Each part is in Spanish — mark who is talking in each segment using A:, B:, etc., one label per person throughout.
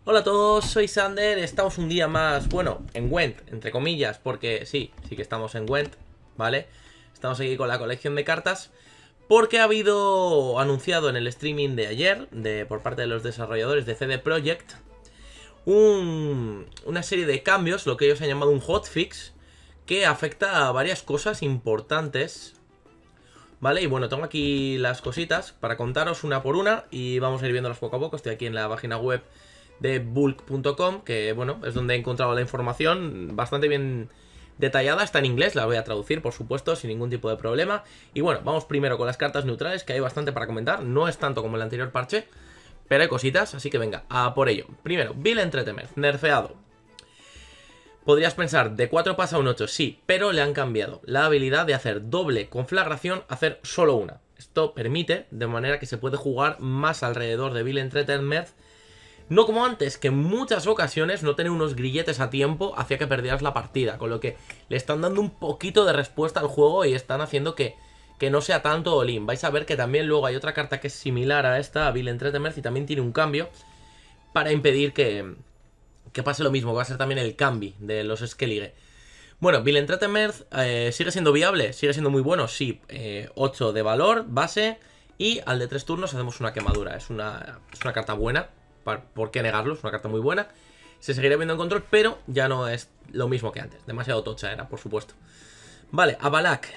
A: Hola a todos, soy Sander, estamos un día más, bueno, en Gwent, entre comillas, porque sí que estamos en Gwent, ¿vale? Estamos aquí con la colección de cartas, porque ha habido anunciado en el streaming de ayer, por parte de los desarrolladores de CD Projekt, una serie de cambios, lo que ellos han llamado un hotfix, que afecta a varias cosas importantes, ¿vale? Y bueno, tengo aquí las cositas para contaros una por una y vamos a ir viéndolas poco a poco. Estoy aquí en la página web de bulk.com, que bueno, es donde he encontrado la información bastante bien detallada, está en inglés, la voy a traducir por supuesto sin ningún tipo de problema. Y bueno, vamos primero con las cartas neutrales, que hay bastante para comentar, no es tanto como el anterior parche, pero hay cositas, así que venga, a por ello. Primero, Bill Entretemer, nerfeado. Podrías pensar, de 4 pasa a un 8, sí, pero le han cambiado la habilidad de hacer doble conflagración, hacer solo una. Esto permite, de manera que se puede jugar más alrededor de Bill Entretemer. No como antes, que en muchas ocasiones no tener unos grilletes a tiempo hacía que perdieras la partida, con lo que le están dando un poquito de respuesta al juego y están haciendo que no sea tanto all-in. Vais a ver que también luego hay otra carta que es similar a esta, a Bill Entretemer, y también tiene un cambio para impedir que pase lo mismo. Va a ser también el cambio de los Skellige. Bueno, Bill Entretemer sigue siendo viable, sigue siendo muy bueno, sí, 8 de valor, base, y al de 3 turnos hacemos una quemadura. Es una carta buena. ¿Por qué negarlo? Es una carta muy buena. Se seguirá viendo en control, pero ya no es lo mismo que antes. Demasiado tocha era, por supuesto. Vale, Abalak.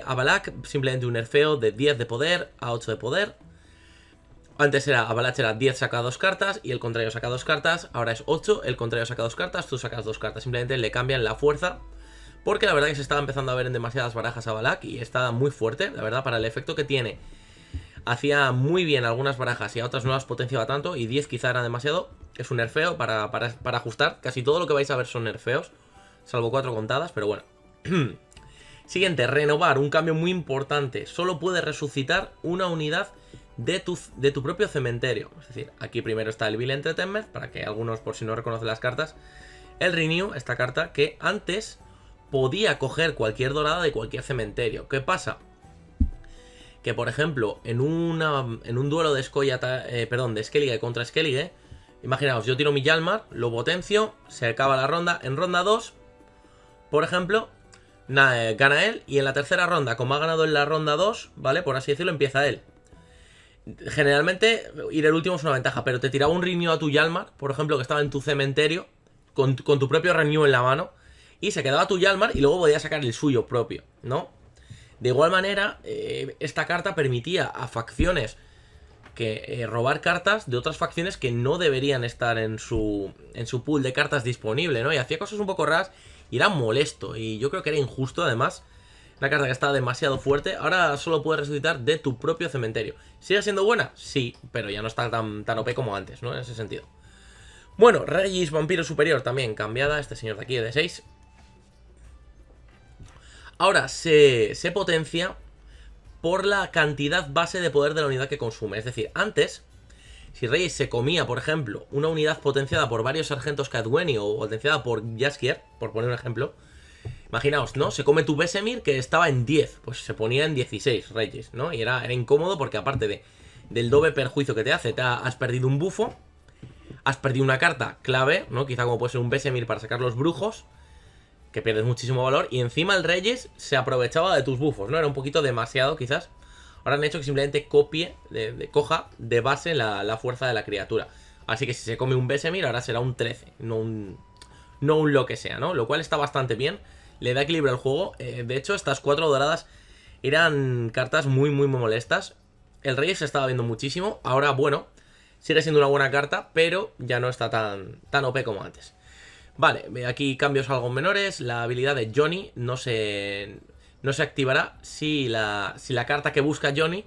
A: Abalak, simplemente un nerfeo de 10 de poder a 8 de poder. Antes Abalak era 10 saca 2 cartas y el contrario saca 2 cartas. Ahora es 8, el contrario saca 2 cartas, tú sacas 2 cartas. Simplemente le cambian la fuerza. Porque la verdad que se estaba empezando a ver en demasiadas barajas Abalak y está muy fuerte, la verdad, para el efecto que tiene. Hacía muy bien algunas barajas y a otras no las potenciaba tanto. Y 10 quizá era demasiado. Es un nerfeo para ajustar. Casi todo lo que vais a ver son nerfeos, salvo 4 contadas, pero bueno. Siguiente, renovar, un cambio muy importante. Solo puedes resucitar una unidad de tu propio cementerio. Es decir, aquí primero está el Bill Entretemer, para que algunos, por si no reconocen las cartas. El Renew, esta carta que antes podía coger cualquier dorada de cualquier cementerio. ¿Qué pasa? Que por ejemplo, en un duelo de de Skellige contra Skellige, imaginaos, yo tiro mi Hjalmar, lo potencio, se acaba la ronda, en ronda 2, por ejemplo, gana él, y en la tercera ronda, como ha ganado en la ronda 2, ¿vale? Por así decirlo, empieza él. Generalmente, ir el último es una ventaja, pero te tiraba un Renew a tu Hjalmar, por ejemplo, que estaba en tu cementerio, con tu propio Renew en la mano, y se quedaba tu Hjalmar y luego podía sacar el suyo propio, ¿no? De igual manera, esta carta permitía a facciones que robar cartas de otras facciones que no deberían estar en su pool de cartas disponible, ¿no? Y hacía cosas un poco raras y era molesto. Y yo creo que era injusto, además. Una carta que estaba demasiado fuerte. Ahora solo puedes resucitar de tu propio cementerio. ¿Sigue siendo buena? Sí, pero ya no está tan OP como antes, ¿no? En ese sentido. Bueno, Regis Vampiro Superior también cambiada. Este señor de aquí de 6. Ahora se potencia por la cantidad base de poder de la unidad que consume. Es decir, antes, si Regis se comía, por ejemplo, una unidad potenciada por varios sargentos Cadweni o potenciada por Jaskier, por poner un ejemplo, imaginaos, ¿no? Se come tu Vesemir que estaba en 10, pues se ponía en 16 Regis, ¿no? Y era incómodo porque aparte del doble perjuicio que te hace, has perdido un bufo, has perdido una carta clave, ¿no? Quizá como puede ser un Vesemir para sacar los brujos, que pierdes muchísimo valor, y encima el Reyes se aprovechaba de tus bufos, ¿no? Era un poquito demasiado, quizás. Ahora han hecho que simplemente coja de base la fuerza de la criatura. Así que si se come un Vesemir, ahora será un 13, no un lo que sea, ¿no? Lo cual está bastante bien, le da equilibrio al juego. De hecho, estas 4 doradas eran cartas muy molestas. El Reyes se estaba viendo muchísimo. Ahora, bueno, sigue siendo una buena carta, pero ya no está tan OP como antes. Vale, aquí cambios algo menores. La habilidad de Johnny no se activará si la carta que busca Johnny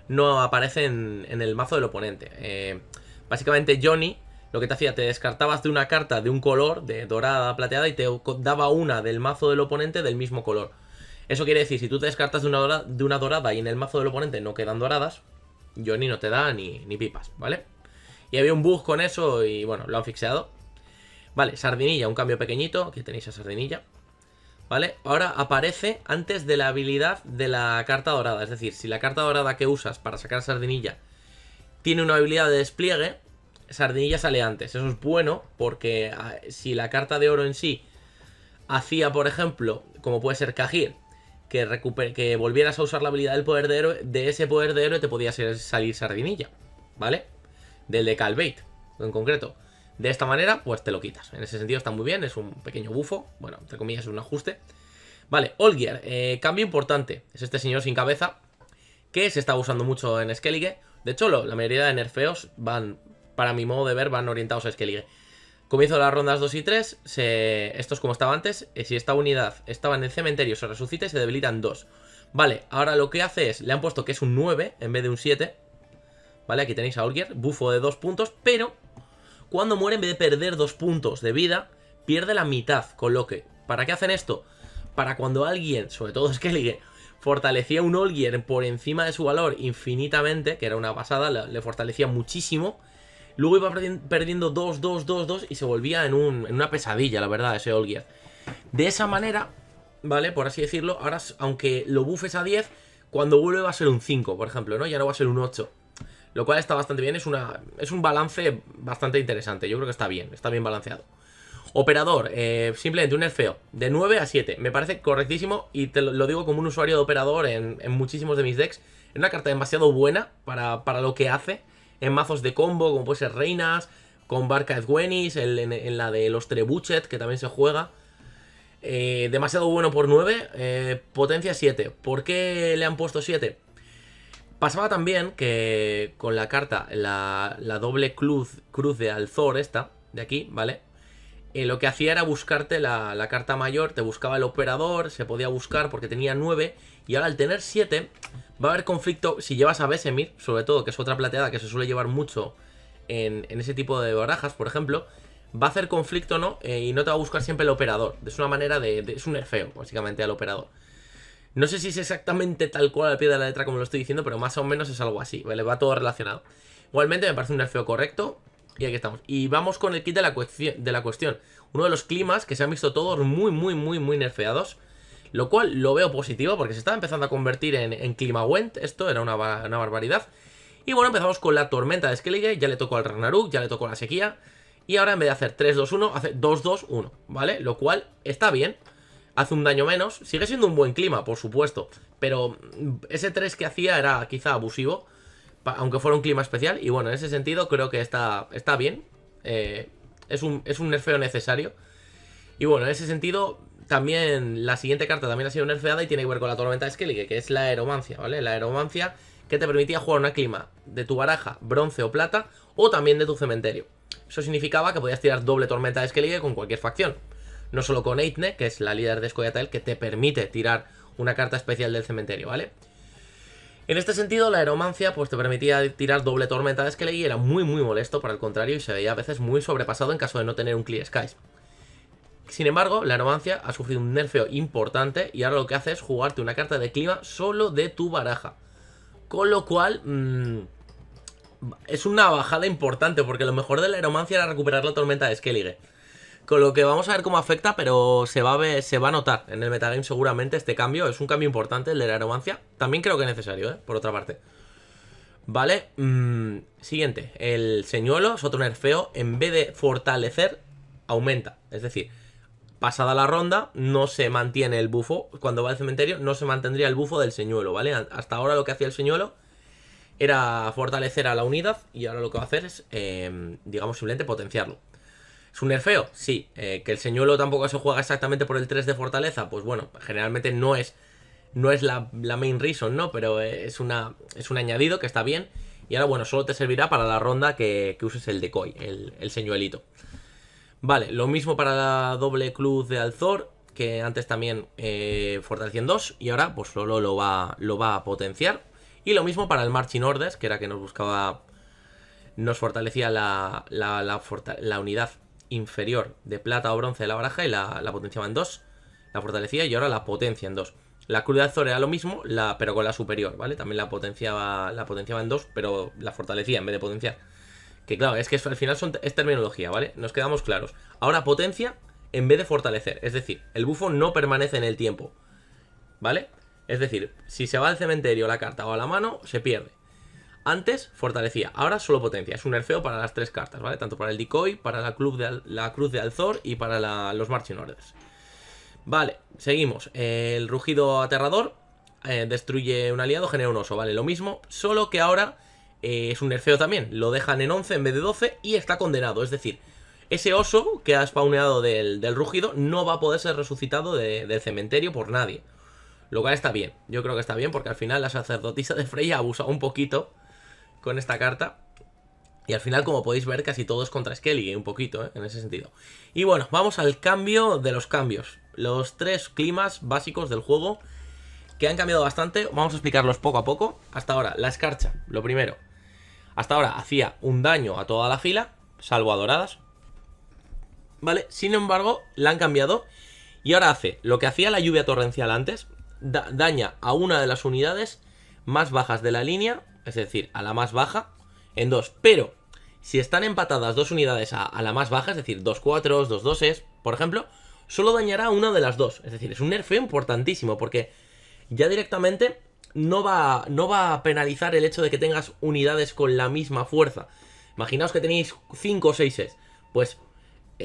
A: no aparece en el mazo del oponente. Básicamente Johnny lo que te hacía, te descartabas de una carta de un color, de dorada, plateada, y te daba una del mazo del oponente del mismo color. Eso quiere decir, si tú te descartas de una dorada y en el mazo del oponente no quedan doradas, Johnny no te da ni pipas, ¿vale? Y había un bug con eso y bueno, lo han fixeado. Vale, Sardinilla, un cambio pequeñito. Aquí tenéis a Sardinilla. ¿Vale? Ahora aparece antes de la habilidad de la carta dorada. Es decir, si la carta dorada que usas para sacar Sardinilla tiene una habilidad de despliegue, Sardinilla sale antes. Eso es bueno porque si la carta de oro en sí hacía, por ejemplo, como puede ser Cajir, que volvieras a usar la habilidad del poder de héroe, de ese poder de héroe te podía salir Sardinilla, ¿vale? Del de Calbait, en concreto. De esta manera, pues te lo quitas. En ese sentido está muy bien, es un pequeño bufo. Bueno, entre comillas es un ajuste. Vale, Olgier, cambio importante. Es este señor sin cabeza, que se está usando mucho en Skellige. De hecho, la mayoría de nerfeos van, para mi modo de ver, van orientados a Skellige. Comienzo de las rondas 2 y 3, esto es como estaba antes. Si esta unidad estaba en el cementerio, se resucita y se debilitan 2. Vale, ahora lo que hace es, le han puesto que es un 9 en vez de un 7. Vale, aquí tenéis a Olgier, bufo de 2 puntos, pero cuando muere, en vez de perder 2 puntos de vida, pierde la mitad. Con lo que, ¿para qué hacen esto? Para cuando alguien, sobre todo Skellige, fortalecía un Olgier por encima de su valor infinitamente, que era una pasada, le fortalecía muchísimo. Luego iba perdiendo 2, 2, 2, 2 y se volvía en una pesadilla, la verdad, ese Olgier. De esa manera, ¿vale? Por así decirlo, ahora, aunque lo buffes a 10, cuando vuelve va a ser un 5, por ejemplo, ¿no? Ya no va a ser un 8. Lo cual está bastante bien, es un balance bastante interesante. Yo creo que está bien balanceado. Operador, simplemente un nerfeo de 9 a 7. Me parece correctísimo y te lo digo como un usuario de operador en muchísimos de mis decks. Es una carta demasiado buena para lo que hace en mazos de combo, como puede ser Reinas, con Barca Edwenis, en la de los Trebuchet, que también se juega. Demasiado bueno por 9, potencia 7. ¿Por qué le han puesto 7? Pasaba también que con la carta, la doble cruz de Alzor esta, de aquí, ¿vale? Lo que hacía era buscarte la carta mayor, te buscaba el operador, se podía buscar porque tenía 9, y ahora al tener 7 va a haber conflicto si llevas a Vesemir, sobre todo, que es otra plateada que se suele llevar mucho en ese tipo de barajas, por ejemplo, va a hacer conflicto, ¿no? Y no te va a buscar siempre el operador. Es una manera es un nerfeo, básicamente, al operador. No sé si es exactamente tal cual al pie de la letra como lo estoy diciendo, pero más o menos es algo así, ¿vale? Va todo relacionado. Igualmente me parece un nerfeo correcto. Y aquí estamos. Y vamos con el kit de la cuestión. Uno de los climas que se han visto todos muy nerfeados. Lo cual lo veo positivo porque se estaba empezando a convertir en clima Went. Esto era una barbaridad. Y bueno, empezamos con la tormenta de Skellige. Ya le tocó al Ragnarok, ya le tocó la sequía. Y ahora en vez de hacer 3-2-1, hace 2-2-1, ¿vale? Lo cual está bien. Hace un daño menos. Sigue siendo un buen clima, por supuesto. Pero ese 3 que hacía era quizá abusivo, aunque fuera un clima especial. Y bueno, en ese sentido creo que está bien. Es un nerfeo necesario. Y bueno, en ese sentido también la siguiente carta también ha sido nerfeada y tiene que ver con la tormenta de Skellige, que es la aeromancia, ¿vale? La aeromancia que te permitía jugar una clima de tu baraja, bronce o plata, o también de tu cementerio. Eso significaba que podías tirar doble tormenta de Skellige con cualquier facción. No solo con Eitne, que es la líder de Scoia'tael, que te permite tirar una carta especial del cementerio, ¿vale? En este sentido, la aeromancia pues te permitía tirar doble tormenta de Skellige y era muy molesto, por el contrario, y se veía a veces muy sobrepasado en caso de no tener un Clear Skies. Sin embargo, la aeromancia ha sufrido un nerfeo importante y ahora lo que hace es jugarte una carta de clima solo de tu baraja. Con lo cual, es una bajada importante, porque lo mejor de la aeromancia era recuperar la tormenta de Skellige. Con lo que vamos a ver cómo afecta, pero se va a notar en el metagame seguramente este cambio. Es un cambio importante el de la aeromancia. También creo que es necesario, por otra parte. Vale, siguiente. El señuelo es otro nerfeo. En vez de fortalecer, aumenta. Es decir, pasada la ronda, no se mantiene el bufo. Cuando va al cementerio, no se mantendría el bufo del señuelo, ¿vale? Hasta ahora lo que hacía el señuelo era fortalecer a la unidad. Y ahora lo que va a hacer es, digamos, simplemente potenciarlo. ¿Es un nerfeo? Sí. Que el señuelo tampoco se juega exactamente por el 3 de fortaleza. Pues bueno, generalmente no es la main reason, ¿no? Pero es un añadido que está bien. Y ahora, bueno, solo te servirá para la ronda que uses el decoy, el señuelito. Vale, lo mismo para la doble cruz de Alzor, que antes también fortalecía en 2. Y ahora, pues solo lo va a potenciar. Y lo mismo para el Marching Orders, que era que nos fortalecía la unidad inferior de plata o bronce de la baraja y la potenciaba en 2, la fortalecía y ahora la potencia en 2. La cruz de Alzor era lo mismo, pero con la superior, ¿vale? También la potenciaba en 2, pero la fortalecía en vez de potenciar. Que claro, es que al final es terminología, ¿vale? Nos quedamos claros. Ahora potencia en vez de fortalecer, es decir, el bufo no permanece en el tiempo, ¿vale? Es decir, si se va al cementerio la carta o a la mano, se pierde. Antes fortalecía, ahora solo potencia. Es un nerfeo para las 3 cartas, ¿vale? Tanto para el Decoy, para la Cruz de Alzor y para los Marching Orders. Vale, seguimos. El rugido aterrador destruye un aliado, genera un oso, ¿vale? Lo mismo, solo que ahora es un nerfeo también. Lo dejan en 11 en vez de 12 y está condenado. Es decir, ese oso que ha spawneado del rugido no va a poder ser resucitado del cementerio por nadie. Lo cual está bien. Yo creo que está bien porque al final la sacerdotisa de Freya ha abusado un poquito con esta carta. Y al final, como podéis ver, casi todo es contra Skellige, un poquito, en ese sentido. Y bueno, vamos al cambio de los cambios. Los 3 climas básicos del juego que han cambiado bastante. Vamos a explicarlos poco a poco. Hasta ahora, la escarcha, lo primero. Hasta ahora hacía un daño a toda la fila, salvo a doradas. ¿Vale? Sin embargo, la han cambiado. Y ahora hace lo que hacía la lluvia torrencial antes. Daña a una de las unidades más bajas de la línea, es decir, a la más baja, en 2. Pero si están empatadas 2 unidades a la más baja, es decir, 2 4, 2 2, por ejemplo, solo dañará a una de las 2. Es decir, es un nerfeo importantísimo porque ya directamente no va a penalizar el hecho de que tengas unidades con la misma fuerza. Imaginaos que tenéis 5 o 6. Pues,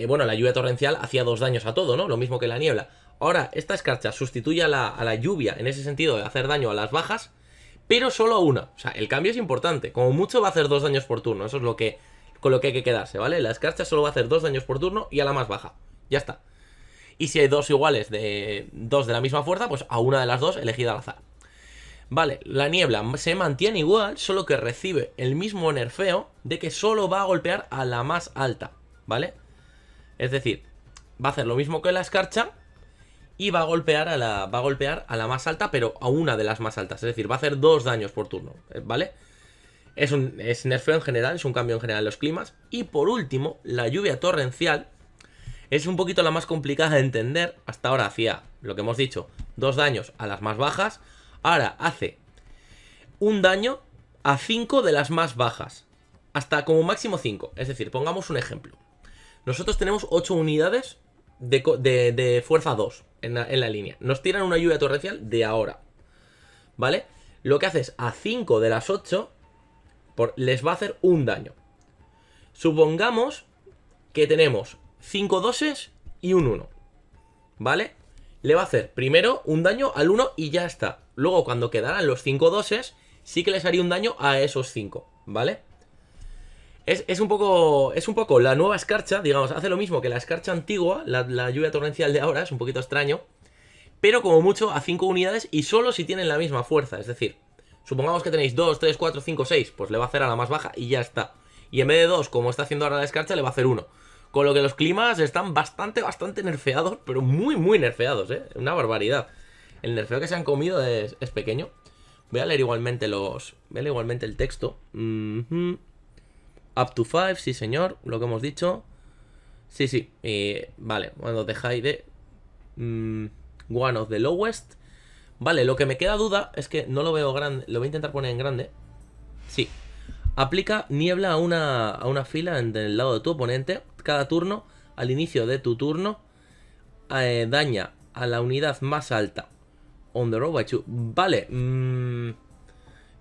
A: bueno, la lluvia torrencial hacía 2 daños a todo, ¿no? Lo mismo que la niebla. Ahora, esta escarcha sustituye a la lluvia en ese sentido de hacer daño a las bajas, pero solo a una. O sea, el cambio es importante. Como mucho va a hacer 2 daños por turno. Eso es con lo que hay que quedarse, ¿vale? La escarcha solo va a hacer 2 daños por turno y a la más baja. Ya está. Y si hay 2 iguales de 2 de la misma fuerza, pues a una de las 2 elegida al azar. Vale, la niebla se mantiene igual, solo que recibe el mismo nerfeo de que solo va a golpear a la más alta, ¿vale? Es decir, va a hacer lo mismo que la escarcha y va a golpear a la más alta, pero a una de las más altas. Es decir, va a hacer 2 daños por turno, ¿vale? Es nerfeo en general, es un cambio en general en los climas. Y por último, la lluvia torrencial es un poquito la más complicada de entender. Hasta ahora hacía, lo que hemos dicho, 2 daños a las más bajas. Ahora hace un daño a 5 de las más bajas. Hasta como máximo 5. Es decir, pongamos un ejemplo. Nosotros tenemos 8 unidades de fuerza 2 en la línea. Nos tiran una lluvia torrencial de ahora, ¿vale? Lo que hace es a 5 de las 8 les va a hacer un daño. Supongamos que tenemos 5 doses y un 1, ¿vale? Le va a hacer primero un daño al 1 y ya está. Luego cuando quedaran los 5 doses, sí que les haría un daño a esos 5, ¿vale? Es un poco la nueva escarcha, digamos, hace lo mismo que la escarcha antigua, la lluvia torrencial de ahora, es un poquito extraño, pero como mucho a 5 unidades y solo si tienen la misma fuerza, es decir, supongamos que tenéis 2, 3, 4, 5, 6, pues le va a hacer a la más baja y ya está. Y en vez de 2, como está haciendo ahora la escarcha, le va a hacer 1. Con lo que los climas están bastante nerfeados, pero muy nerfeados, ¿eh? Una barbaridad. El nerfeo que se han comido es pequeño. Voy a leer igualmente el texto. Up to 5, sí señor, lo que hemos dicho. Sí, vale, cuando dejáis de one of the lowest. Vale, lo que me queda duda es que no lo veo grande. Lo voy a intentar poner en grande. Sí. Aplica niebla a una fila en el lado de tu oponente. Cada turno, al inicio de tu turno, daña a la unidad más alta. On the road by 2. Vale.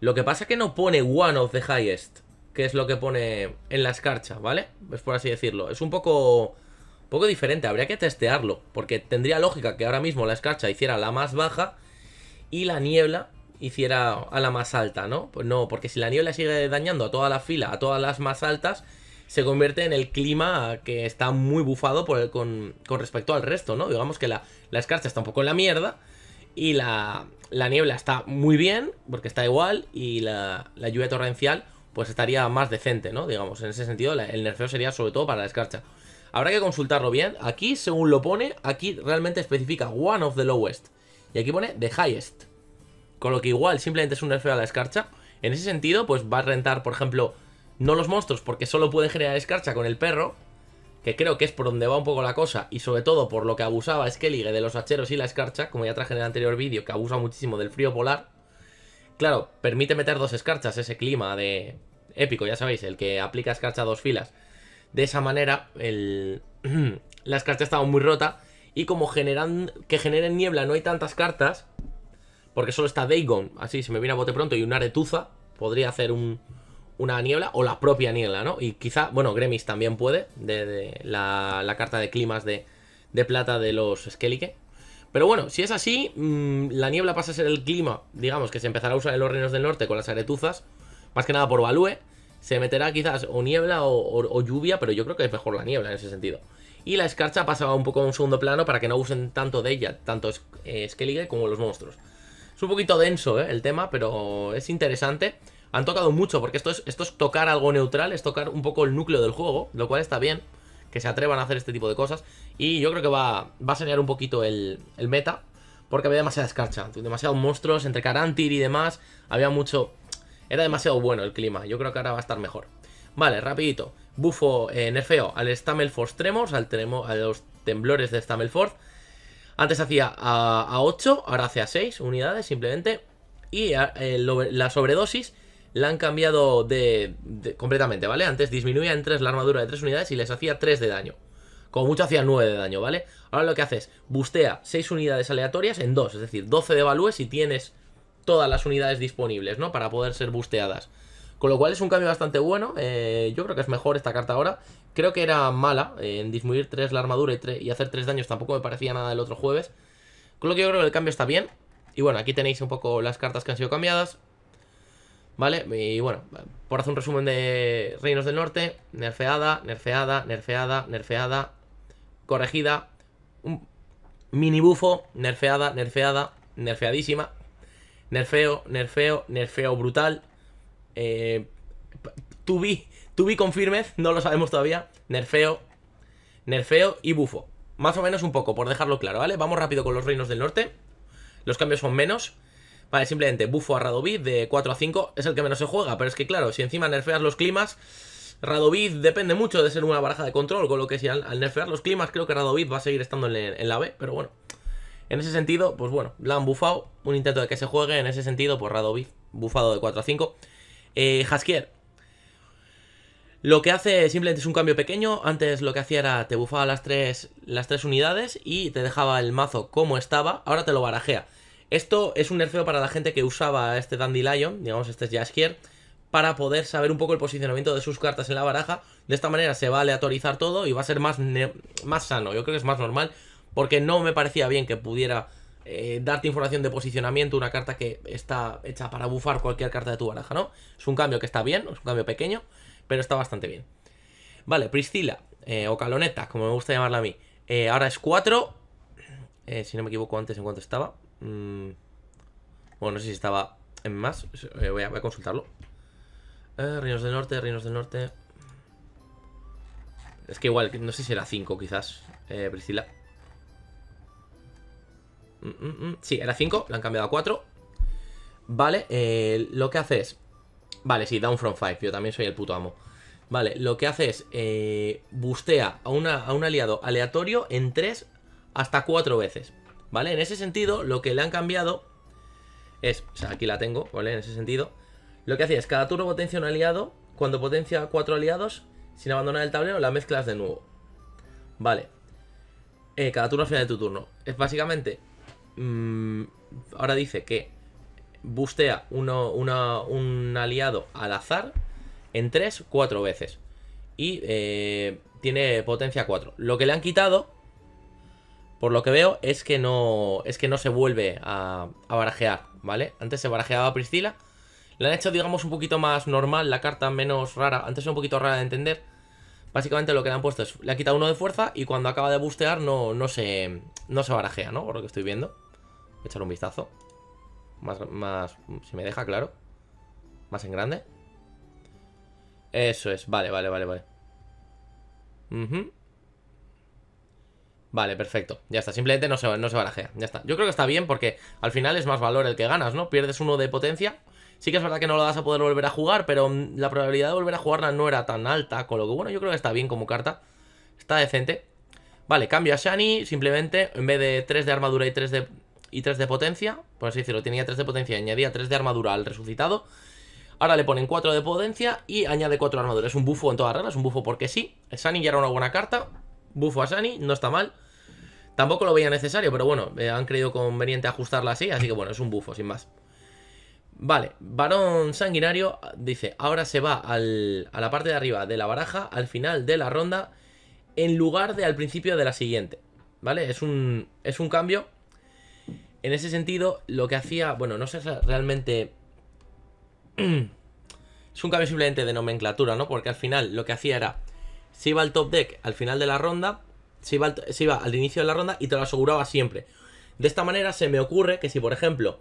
A: Lo que pasa es que no pone one of the highest, que es lo que pone en la escarcha, ¿vale? Es por así decirlo. Es un poco diferente. Habría que testearlo, porque tendría lógica que ahora mismo la escarcha hiciera la más baja y la niebla hiciera a la más alta, ¿no? Pues no, porque si la niebla sigue dañando a toda la fila, a todas las más altas, se convierte en el clima que está muy bufado con respecto al resto, ¿no? Digamos que la escarcha está un poco en la mierda y la niebla está muy bien, porque está igual, y la lluvia torrencial pues estaría más decente, ¿no? Digamos, en ese sentido el nerfeo sería sobre todo para la escarcha. Habrá que consultarlo bien. Aquí, según lo pone, aquí realmente especifica one of the lowest. Y aquí pone the highest. Con lo que igual simplemente es un nerfeo a la escarcha. En ese sentido, pues va a rentar, por ejemplo, no los monstruos, porque solo pueden generar escarcha con el perro, que creo que es por donde va un poco la cosa, y sobre todo por lo que abusaba Skellige de los hacheros y la escarcha, como ya traje en el anterior vídeo, que abusa muchísimo del frío polar. Claro, permite meter 2 escarchas, ese clima de épico, ya sabéis, el que aplica escarcha a 2 filas. De esa manera, la escarcha estaba muy rota, y como generen niebla no hay tantas cartas, porque solo está Dagon, así se me viene a bote pronto, y una Aretuza, podría hacer una niebla o la propia niebla, ¿no? Y quizá, bueno, Gremis también puede, de la carta de climas de plata de los Skellige. Pero bueno, si es así, la niebla pasa a ser el clima, digamos, que se empezará a usar en los reinos del norte con las aretuzas, más que nada por Value. Se meterá quizás o niebla o lluvia, pero yo creo que es mejor la niebla en ese sentido. Y la escarcha pasaba un poco a un segundo plano para que no usen tanto de ella, tanto Skellige como los monstruos. Es un poquito denso, el tema, pero es interesante. Han tocado mucho, porque esto es tocar algo neutral, es tocar un poco el núcleo del juego, lo cual está bien, que se atrevan a hacer este tipo de cosas. Y yo creo que va a sanear un poquito el meta, porque había demasiada escarcha, demasiados monstruos, entre Carantir y demás, había mucho... Era demasiado bueno el clima, yo creo que ahora va a estar mejor. Vale, rapidito, bufo nerfeo al Stammelforce Tremors, a los temblores de Stammelforce. Antes hacía a 8, ahora hace a 6 unidades simplemente. Y la sobredosis la han cambiado completamente, ¿vale? Antes disminuía en 3 la armadura de 3 unidades y les hacía 3 de daño. Como mucho hacía 9 de daño, ¿vale? Ahora lo que hace es bustea 6 unidades aleatorias en 2, es decir, 12 de value si tienes todas las unidades disponibles, ¿no? Para poder ser busteadas. Con lo cual es un cambio bastante bueno. Yo creo que es mejor esta carta ahora. Creo que era mala en disminuir 3 la armadura y hacer 3 daños. Tampoco me parecía nada el otro jueves. Con lo que yo creo que el cambio está bien. Y bueno, aquí tenéis un poco las cartas que han sido cambiadas. ¿Vale? Y bueno, por hacer un resumen de Reinos del Norte. Nerfeada, nerfeada, nerfeada, nerfeada. Corregida. Un mini bufo. Nerfeada, nerfeada, nerfeadísima. Nerfeo, nerfeo, nerfeo brutal. To be confirmed, no lo sabemos todavía. Nerfeo, nerfeo y bufo. Más o menos un poco, por dejarlo claro, ¿vale? Vamos rápido con los reinos del norte. Los cambios son menos. Vale, simplemente bufo a Radovid de 4 a 5. Es el que menos se juega, pero es que claro, si encima nerfeas los climas, Radovid depende mucho de ser una baraja de control. Con lo que si al nerfear los climas, creo que Radovid va a seguir estando en la B. Pero bueno, en ese sentido, pues bueno, la han bufado. Un intento de que se juegue, en ese sentido, pues Radovid bufado de 4 a 5. Jaskier, lo que hace simplemente es un cambio pequeño. Antes lo que hacía era te bufaba las tres unidades y te dejaba el mazo como estaba. Ahora te lo barajea. Esto es un nerfeo para la gente que usaba este Dandelion, digamos este es Jaskier, para poder saber un poco el posicionamiento de sus cartas en la baraja. De esta manera se va a aleatorizar todo y va a ser más sano. Yo creo que es más normal, porque no me parecía bien que pudiera darte información de posicionamiento una carta que está hecha para bufar cualquier carta de tu baraja, ¿no? Es un cambio que está bien, es un cambio pequeño, pero está bastante bien. Vale, Priscila, o Caloneta, como me gusta llamarla a mí. Ahora es 4. Si no me equivoco antes en cuánto estaba. Bueno, no sé si estaba en más. Voy a consultarlo. Reinos del Norte, Reinos del Norte. Es que igual, no sé si era 5 quizás, Priscila. Sí, era 5, la han cambiado a 4. Vale, lo que hace es... Vale, sí, down from 5, yo también soy el puto amo. Vale, lo que hace es bustea a un aliado aleatorio en 3 hasta 4 veces. Vale, en ese sentido, lo que le han cambiado es... O sea, aquí la tengo, ¿vale? En ese sentido, lo que hacía es cada turno potencia un aliado. Cuando potencia a 4 aliados, sin abandonar el tablero, la mezclas de nuevo. Vale. Cada turno al final de tu turno. Es básicamente... ahora dice que bustea un aliado al azar en 3, 4 veces. Y tiene potencia 4. Lo que le han quitado, por lo que veo, es que no se vuelve a barajear, ¿vale? Antes se barajeaba Priscila. Le han hecho, digamos, un poquito más normal la carta, menos rara. Antes era un poquito rara de entender. Básicamente lo que le han puesto es, le ha quitado 1 de fuerza y cuando acaba de bustear no se barajea, ¿no? Por lo que estoy viendo. Voy a echar un vistazo. Más, si me deja, claro. Más en grande. Eso es, vale. Vale, perfecto, ya está, simplemente no se barajea, ya está. Yo creo que está bien porque al final es más valor el que ganas, ¿no? Pierdes 1 de potencia. Sí que es verdad que no lo vas a poder volver a jugar, pero la probabilidad de volver a jugarla no era tan alta. Con lo que, bueno, yo creo que está bien como carta. Está decente. Vale, cambio a Shani, simplemente, en vez de 3 de armadura y 3 de potencia, por así decirlo, tenía 3 de potencia y añadía 3 de armadura al resucitado. Ahora le ponen 4 de potencia y añade 4 de armadura. Es un bufo en todas reglas, es un bufo porque sí. Shani ya era una buena carta. Bufo a Shani, no está mal. Tampoco lo veía necesario, pero bueno, han creído conveniente ajustarla así que bueno, es un bufo, sin más. Vale, varón sanguinario dice, ahora se va a la parte de arriba de la baraja al final de la ronda en lugar de al principio de la siguiente. ¿Vale? Es un cambio. En ese sentido, lo que hacía, bueno, no sé realmente... Es un cambio simplemente de nomenclatura, ¿no? Porque al final lo que hacía era, se iba al top deck al final de la ronda, se iba al inicio de la ronda y te lo aseguraba siempre. De esta manera se me ocurre que si, por ejemplo,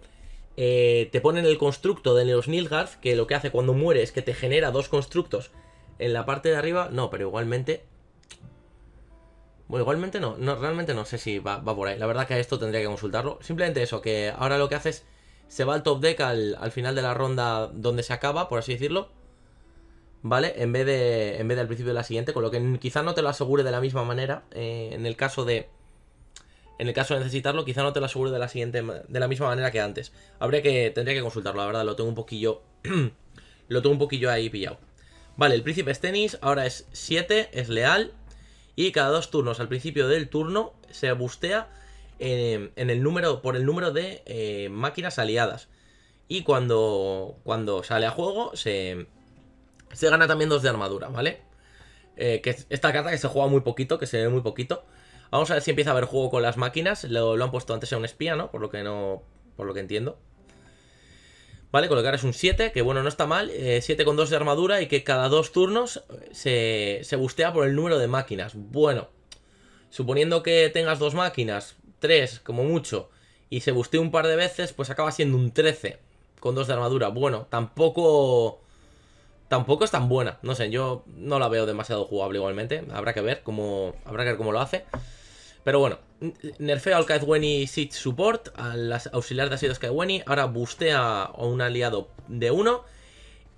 A: te ponen el constructo de los Nilfgaard, que lo que hace cuando muere es que te genera dos constructos en la parte de arriba. No, pero igualmente... Bueno, igualmente no, realmente no sé si va por ahí. La verdad que a esto tendría que consultarlo. Simplemente eso, que ahora lo que hace es, se va al top deck al final de la ronda donde se acaba, por así decirlo, ¿vale? En vez de al principio de la siguiente, con lo que quizá no te lo asegure de la misma manera. En el caso de necesitarlo, quizá no te lo asegure de la misma manera que antes. Tendría que consultarlo, la verdad, lo tengo un poquillo ahí pillado. Vale, el príncipe Stennis ahora es 7, es leal. Y cada 2 turnos al principio del turno se bustea por el número de máquinas aliadas. Y cuando sale a juego se gana también 2 de armadura, ¿vale? Que esta carta que se juega muy poquito, que se ve muy poquito. Vamos a ver si empieza a haber juego con las máquinas. Lo han puesto antes a un espía, ¿no? Por lo que entiendo. Vale, colocar es un 7, que bueno, no está mal. 7 con 2 de armadura y que cada 2 turnos se bustea por el número de máquinas. Bueno, suponiendo que tengas 2 máquinas, 3 como mucho, y se bustee un par de veces, pues acaba siendo un 13 con 2 de armadura. Bueno, tampoco es tan buena. No sé, yo no la veo demasiado jugable igualmente. Habrá que ver cómo lo hace. Pero bueno, nerfeo al Kaedweni Siege Support, al auxiliar de asedios Kaedweni. Ahora bustea a un aliado de 1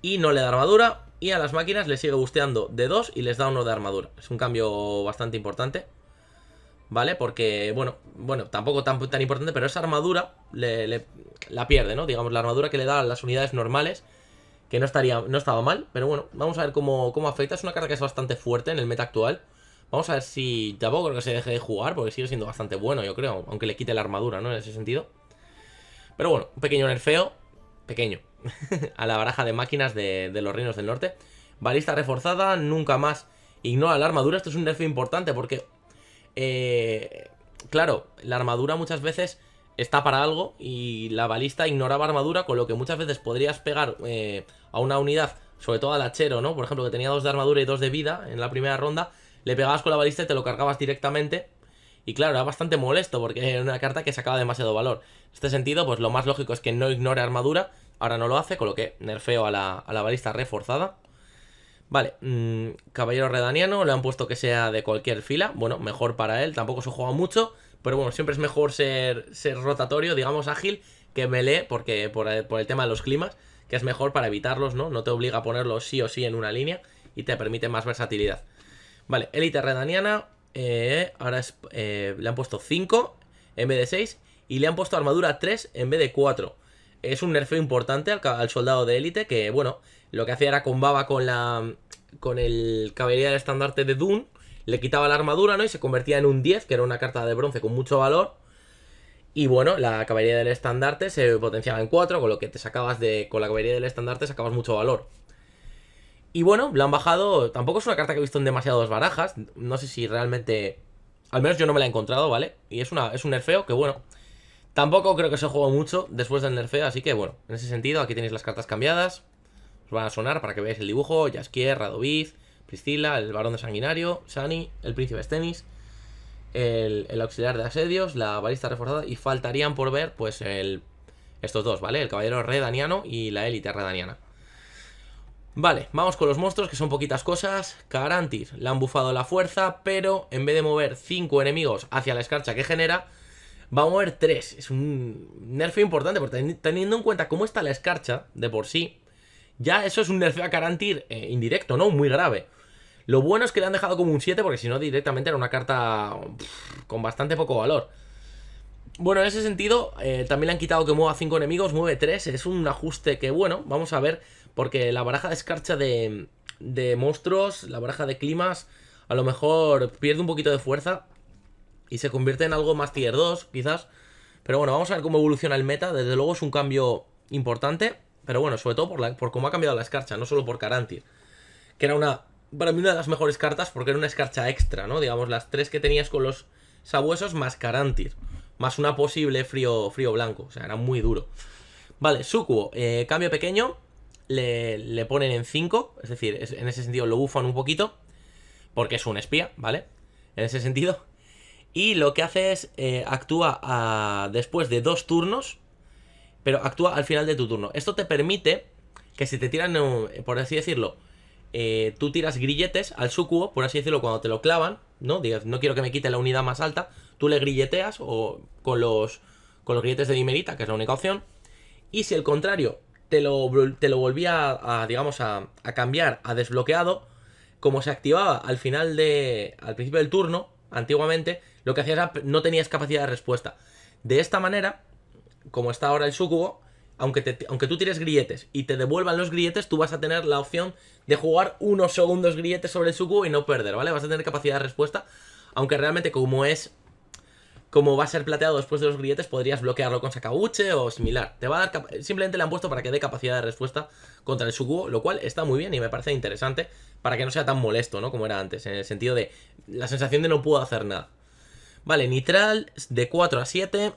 A: y no le da armadura. Y a las máquinas le sigue busteando de 2 y les da 1 de armadura. Es un cambio bastante importante, ¿vale? Porque, bueno, tampoco tan importante, pero esa armadura la pierde, ¿no? Digamos, la armadura que le da a las unidades normales, que no estaba mal. Pero bueno, vamos a ver cómo afecta. Es una carta que es bastante fuerte en el meta actual. Vamos a ver si... Tampoco creo que se deje de jugar, porque sigue siendo bastante bueno, yo creo. Aunque le quite la armadura, ¿no? En ese sentido. Pero bueno, un pequeño nerfeo. Pequeño. A la baraja de máquinas de los reinos del norte. Balista reforzada, nunca más ignora la armadura. Esto es un nerfeo importante porque... claro, la armadura muchas veces está para algo y la balista ignoraba armadura, con lo que muchas veces podrías pegar a una unidad, sobre todo al hachero, ¿no? Por ejemplo, que tenía 2 de armadura y 2 de vida en la primera ronda. Le pegabas con la balista y te lo cargabas directamente. Y claro, era bastante molesto porque era una carta que sacaba demasiado valor. En este sentido, pues lo más lógico es que no ignore armadura. Ahora no lo hace, con lo que nerfeo a la balista reforzada. Vale, caballero redaniano, le han puesto que sea de cualquier fila. Bueno, mejor para él, tampoco se juega mucho. Pero bueno, siempre es mejor ser rotatorio, digamos ágil, que melee, porque por el tema de los climas, que es mejor para evitarlos, ¿no? No te obliga a ponerlos sí o sí en una línea y te permite más versatilidad. Vale, élite redaniana, ahora le han puesto 5 en vez de 6 y le han puesto armadura 3 en vez de 4. Es un nerfeo importante al soldado de élite que, bueno, lo que hacía era combaba con el caballería del estandarte de Dune, le quitaba la armadura, ¿no? Y se convertía en un 10, que era una carta de bronce con mucho valor. Y bueno, la caballería del estandarte se potenciaba en 4, con lo que con la caballería del estandarte sacabas mucho valor. Y bueno, la han bajado. Tampoco es una carta que he visto en demasiadas barajas. No sé si realmente... Al menos yo no me la he encontrado, ¿vale? Y es un nerfeo que, bueno, tampoco creo que se juegue mucho después del nerfeo. Así que, bueno, en ese sentido, aquí tenéis las cartas cambiadas. Os van a sonar para que veáis el dibujo. Jaskier, Radovid, Priscila, el varón de sanguinario, Shani, el príncipe Stennis, el auxiliar de asedios, la balista reforzada. Y faltarían por ver, pues, estos dos, ¿vale? El caballero redaniano y la élite redaniana. Vale, vamos con los monstruos, que son poquitas cosas. Carantir, le han bufado la fuerza, pero en vez de mover 5 enemigos hacia la escarcha que genera, va a mover 3. Es un nerfeo importante, porque teniendo en cuenta cómo está la escarcha de por sí, ya eso es un nerfeo a Carantir indirecto, ¿no? Muy grave. Lo bueno es que le han dejado como un 7, porque si no directamente era una carta con bastante poco valor. Bueno, en ese sentido, también le han quitado que mueva 5 enemigos, mueve 3. Es un ajuste que, bueno, vamos a ver. Porque la baraja de escarcha de monstruos, la baraja de climas, a lo mejor pierde un poquito de fuerza y se convierte en algo más tier 2, quizás. Pero bueno, vamos a ver cómo evoluciona el meta. Desde luego es un cambio importante. Pero bueno, sobre todo por cómo ha cambiado la escarcha, no solo por Caranthir. Que era para mí una de las mejores cartas porque era una escarcha extra, ¿no? Digamos, las 3 que tenías con los sabuesos más Caranthir. Más una posible frío blanco. O sea, era muy duro. Vale, Sucubo, cambio pequeño. Le ponen en 5. Es decir, en ese sentido lo bufan un poquito. Porque es un espía, ¿vale? En ese sentido. Y lo que hace es, actúa después de 2 turnos. Pero actúa al final de tu turno. Esto te permite que si te tiran, por así decirlo, tú tiras grilletes al Sucubo, por así decirlo, cuando te lo clavan, ¿no? Digas, no quiero que me quite la unidad más alta. Tú le grilleteas o con los grilletes de dimerita, que es la única opción. Y si al contrario te lo volvía digamos, a cambiar a desbloqueado, como se activaba al principio del turno, antiguamente, lo que hacías era no tenías capacidad de respuesta. De esta manera, como está ahora el Sucubo, aunque tú tires grilletes y te devuelvan los grilletes, tú vas a tener la opción de jugar unos segundos grilletes sobre el Sucubo y no perder, ¿vale? Vas a tener capacidad de respuesta, aunque realmente como va a ser plateado después de los grilletes, podrías bloquearlo con sacabuche o similar. Te va a dar simplemente le han puesto para que dé capacidad de respuesta contra el Sucubo, lo cual está muy bien y me parece interesante para que no sea tan molesto, ¿no? Como era antes, en el sentido de la sensación de no puedo hacer nada. Vale, Nitral de 4 a 7.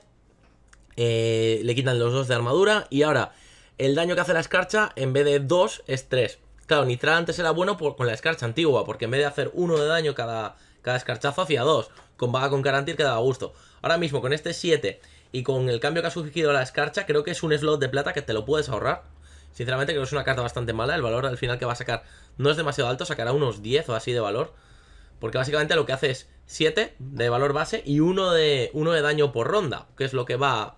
A: Le quitan los 2 de armadura. Y ahora, el daño que hace la escarcha, en vez de 2, es 3. Claro, Nitral antes era bueno con la escarcha antigua, porque en vez de hacer 1 de daño cada escarchazo, hacía 2. Con vaga con Caranthir que daba gusto. Ahora mismo, con este 7 y con el cambio que ha surgido la escarcha, creo que es un slot de plata que te lo puedes ahorrar. Sinceramente, creo que es una carta bastante mala. El valor al final que va a sacar no es demasiado alto, sacará unos 10 o así de valor. Porque básicamente lo que hace es 7 de valor base y 1 de daño por ronda, que es lo que va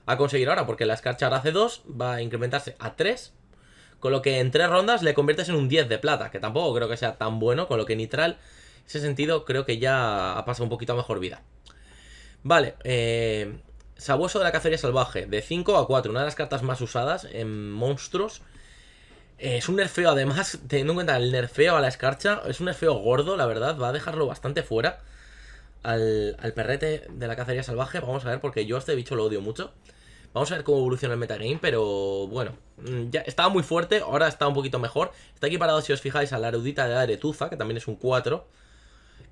A: a conseguir ahora, porque la escarcha ahora hace 2, va a incrementarse a 3, con lo que en 3 rondas le conviertes en un 10 de plata, que tampoco creo que sea tan bueno, con lo que Nitral, en ese sentido, creo que ya ha pasado un poquito a mejor vida. Vale, Sabueso de la Cacería Salvaje, de 5 a 4, una de las cartas más usadas en monstruos. Es un nerfeo, además, teniendo en cuenta el nerfeo a la escarcha, es un nerfeo gordo, la verdad, va a dejarlo bastante fuera al perrete de la Cacería Salvaje. Vamos a ver, porque yo a este bicho lo odio mucho. Vamos a ver cómo evoluciona el metagame, pero bueno, ya estaba muy fuerte, ahora está un poquito mejor. Está equiparado, si os fijáis, a la erudita de Aretuza, que también es un 4,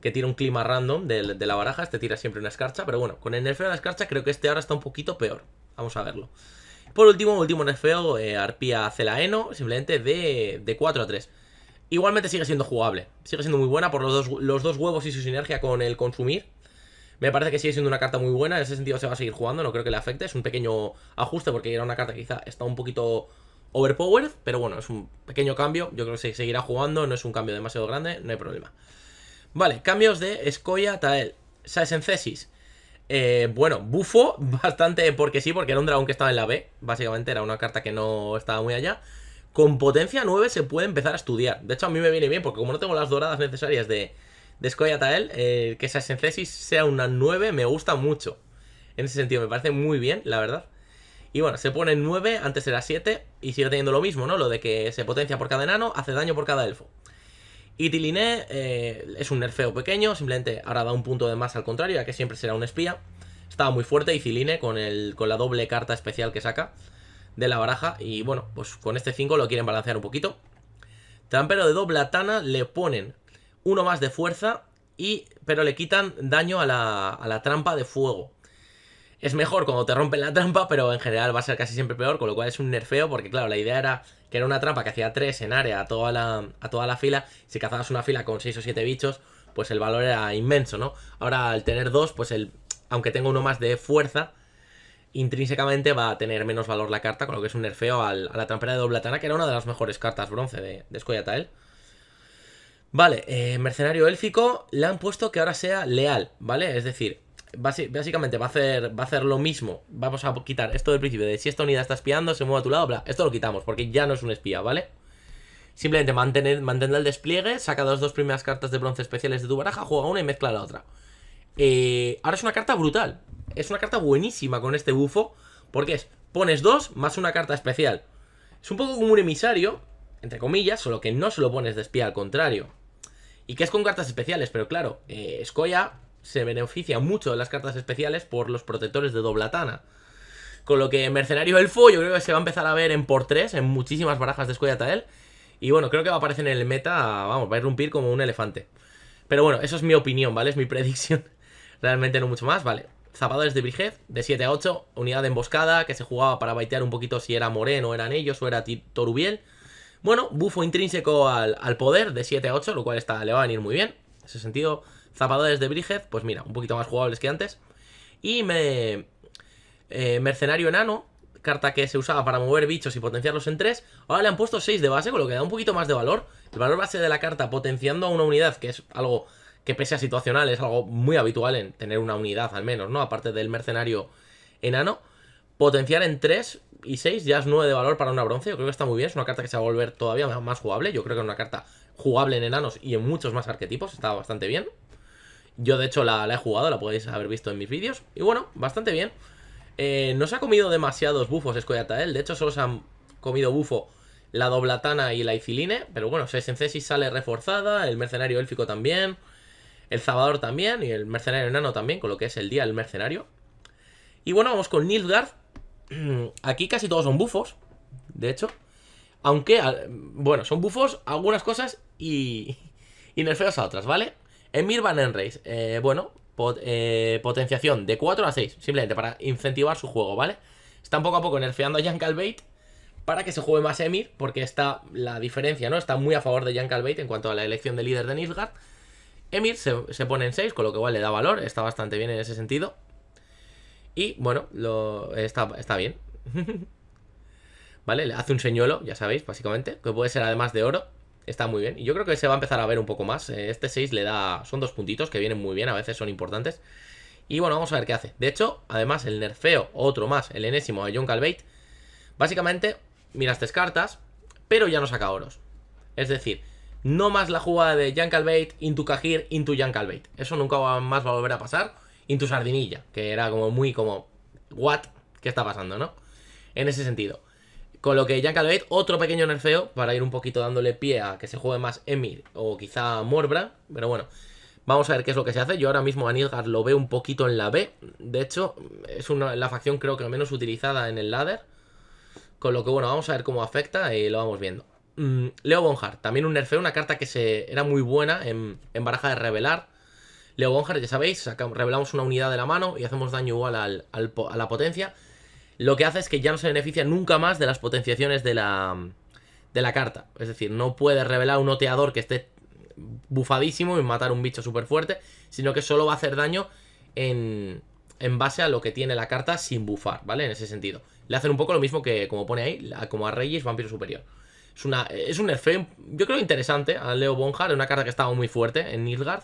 A: que tira un clima random de la baraja. Este tira siempre una escarcha, pero bueno, con el nerfeo a la escarcha creo que este ahora está un poquito peor. Vamos a verlo. Por último nerfeo, Arpía Celaeno, simplemente de 4 a 3. Igualmente sigue siendo jugable, sigue siendo muy buena por los dos huevos y su sinergia con el consumir. Me parece que sigue siendo una carta muy buena, en ese sentido se va a seguir jugando, no creo que le afecte. Es un pequeño ajuste porque era una carta que quizá está un poquito overpowered, pero bueno, es un pequeño cambio. Yo creo que se seguirá jugando, no es un cambio demasiado grande, no hay problema. Vale, cambios de Skoya Tael. Saesencesis. Bueno, bufo bastante porque sí, porque era un dragón que estaba en la B. Básicamente era una carta que no estaba muy allá. Con potencia 9 se puede empezar a estudiar. De hecho, a mí me viene bien porque como no tengo las doradas necesarias de Skoya Tael, que Saesencesis sea una 9 me gusta mucho. En ese sentido, me parece muy bien, la verdad. Y bueno, se pone 9, antes era 7 y sigue teniendo lo mismo, ¿no? Lo de que se potencia por cada enano, hace daño por cada elfo. Y Tiliné es un nerfeo pequeño, simplemente ahora da un punto de más al contrario, ya que siempre será un espía. Estaba muy fuerte y Ciline con la doble carta especial que saca de la baraja. Y bueno, pues con este 5 lo quieren balancear un poquito. Trampero de Doblatana le ponen uno más de fuerza, pero le quitan daño a la trampa de fuego. Es mejor cuando te rompen la trampa, pero en general va a ser casi siempre peor, con lo cual es un nerfeo, porque claro, la idea era que era una trampa que hacía 3 en área a toda la fila. Si cazabas una fila con 6 o 7 bichos, pues el valor era inmenso, ¿no? Ahora al tener 2, pues aunque tenga uno más de fuerza, intrínsecamente va a tener menos valor la carta, con lo que es un nerfeo a la trampera de Doblatana, que era una de las mejores cartas bronce de Skoya Tael. Vale, mercenario élfico le han puesto que ahora sea leal, ¿vale? Es decir, básicamente va a hacer lo mismo. Vamos a quitar esto del principio de si esta unidad está espiando, se mueve a tu lado, bla. Esto lo quitamos porque ya no es un espía, ¿vale? Simplemente mantén el despliegue, saca las 2 primeras cartas de bronce especiales de tu baraja, juega una y mezcla la otra. Ahora es una carta brutal. Es una carta buenísima con este bufo, porque pones 2 más una carta especial. Es un poco como un emisario, entre comillas, solo que no se lo pones de espía, al contrario. Y que es con cartas especiales, pero claro, Skoya se beneficia mucho de las cartas especiales por los protectores de Doblatana. Con lo que Mercenario Elfo yo creo que se va a empezar a ver en por 3 en muchísimas barajas de Scoia'tael. Y bueno, creo que va a aparecer en el meta, vamos, va a irrumpir como un elefante. Pero bueno, eso es mi opinión, ¿vale? Es mi predicción. Realmente no mucho más, vale. Zapadores de Briged, de 7 a 8, unidad de emboscada, que se jugaba para baitear un poquito si era Moreno, eran ellos o era Torubiel. Bueno, bufo intrínseco al poder, de 7 a 8, lo cual le va a venir muy bien. En ese sentido, Zapadores de Briged, pues mira, un poquito más jugables que antes. Y Mercenario Enano, carta que se usaba para mover bichos y potenciarlos en 3. Ahora le han puesto 6 de base, con lo que da un poquito más de valor. El valor base de la carta potenciando a una unidad, que es algo que pese a situacional es algo muy habitual en tener una unidad al menos, ¿no? Aparte del Mercenario Enano. Potenciar en 3 y 6 ya es 9 de valor para una bronce. Yo creo que está muy bien, es una carta que se va a volver todavía más jugable. Yo creo que es una carta jugable en enanos y en muchos más arquetipos, está bastante bien. Yo de hecho la he jugado, la podéis haber visto en mis vídeos. Y bueno, bastante bien. No se ha comido demasiados bufos Scoia'tael. De hecho solo se han comido bufo la Doblatana y la Ifiline. Pero bueno, Sesencesis sale reforzada, el Mercenario Élfico también, el Zabador también y el Mercenario Enano también, con lo que es el día del Mercenario. Y bueno, vamos con Nilfgaard. Aquí casi todos son bufos, de hecho. Aunque, bueno, son bufos algunas cosas y nerfeos a otras, ¿vale? Emhyr Van Enrace, bueno, potenciación de 4 a 6, simplemente para incentivar su juego, ¿vale? Están poco a poco nerfeando a Jankal Bait para que se juegue más Emhyr, porque está la diferencia, ¿no? Está muy a favor de Jankal Bait en cuanto a la elección de líder de Nilfgaard. Emhyr se pone en 6, con lo que igual le da valor, está bastante bien en ese sentido. Y bueno, está bien. ¿Vale? Le hace un señuelo, ya sabéis, básicamente, que puede ser además de oro. Está muy bien. Y yo creo que se va a empezar a ver un poco más. Este 6 le da... Son 2 puntitos que vienen muy bien, a veces son importantes. Y bueno, vamos a ver qué hace. De hecho, además, el nerfeo, otro más, el enésimo a Jankal Bait. Básicamente, mira estas cartas, pero ya no saca oros. Es decir, no más la jugada de Jankal Bait, into Cajir, into Jankal Bait. Eso nunca más va a volver a pasar. Into Sardinilla, que era como muy como... ¿What? ¿Qué está pasando, no? En ese sentido. Con lo que Jankal Bait, otro pequeño nerfeo para ir un poquito dándole pie a que se juegue más Emhyr o quizá Morbra. Pero bueno, vamos a ver qué es lo que se hace. Yo ahora mismo a Nilfgaard lo veo un poquito en la B. De hecho, es la facción creo que menos utilizada en el ladder. Con lo que bueno, vamos a ver cómo afecta y lo vamos viendo. Leo Bonhart, también un nerfeo, una carta que era muy buena en baraja de revelar. Leo Bonhart, ya sabéis, revelamos una unidad de la mano y hacemos daño igual a la potencia. Lo que hace es que ya no se beneficia nunca más de las potenciaciones de la carta. Es decir, no puedes revelar un oteador que esté bufadísimo y matar un bicho súper fuerte, sino que solo va a hacer daño en base a lo que tiene la carta sin bufar, ¿vale? En ese sentido. Le hacen un poco lo mismo que, como pone ahí, como a Reyes Vampiro Superior. Es un nerfeo, yo creo, interesante a Leo Bonhart, una carta que estaba muy fuerte en Nilfgaard.